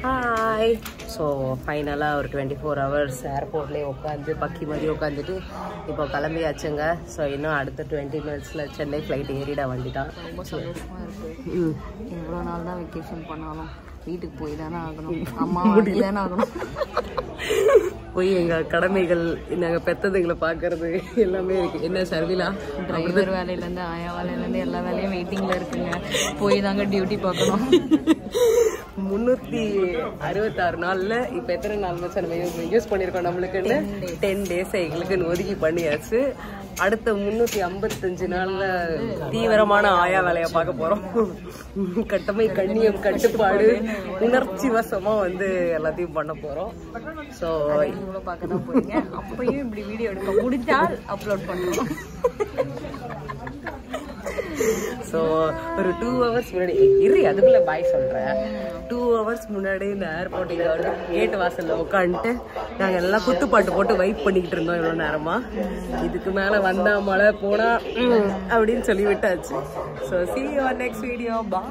Hi. So ஃபைனலாக ஒரு 24 hours ஏர்போர்ட்லேயே உட்காந்து பக்கி மாதிரி உட்காந்துட்டு இப்போ கிளம்பியாச்சுங்க. ஸோ இன்னும் அடுத்த 20 minutes சென்னை ஃப்ளைட் ஏறிட வந்துட்டான். ரொம்ப சந்தோஷமாக இருக்குது. எவ்வளோ நாள் தான் வெக்கேஷன் பண்ணாலும் வீட்டுக்கு போய் தானே ஆகணும். அம்மா வீட்டுக்கு தானே ஆகணும். போய் எங்கள் கடமைகள் நாங்கள் பெற்றதுங்களை பார்க்கறது எல்லாமே இருக்குது. என்ன சர்விலா? டிரைவர் வேலையிலேருந்து ஆயா வேலையிலேருந்து எல்லா வேலையும் வெயிட்டிங்கில் இருக்குங்க. போய் தாங்க டியூட்டி பார்க்கணும். 366 நாளில் இப்போ எத்தனை நாள் வச்சு நம்ம யூஸ் பண்ணியிருக்கோம்? நம்மளுக்குன்னு 10 days எங்களுக்குன்னு ஒதுக்கி பண்ணியாச்சு. அடுத்த 355 நாளில் தீவிரமான ஆயா வேலையை பார்க்க போகிறோம். கட்டமை, கண்ணியம், கட்டுப்பாடு, உணர்ச்சி வசமாக வந்து எல்லாத்தையும் பண்ண போகிறோம். ஸோ இவ்வளோ பார்க்க தான் போறீங்க. அப்பயும் இப்படி வீடியோ எடுக்க முடிஞ்சால் அப்லோட் பண்ணுறோம். ஸோ ஒரு 2 hours முன்னாடி அதுக்குள்ளே பாய் சொல்கிறேன். 2 hours முன்னாடி இந்த ஏர்போர்ட்டில் வந்து கேட்டு வாசலில் உட்காந்துட்டு நாங்கள் எல்லாம் குத்துப்பாட்டு போட்டு வெயிட் பண்ணிக்கிட்டு இருந்தோம் இவ்வளோ நேரமாக. இதுக்கு மேலே வந்தால் மழை போனால் அப்படின்னு சொல்லி விட்டாச்சு. So see you on next video. Bye.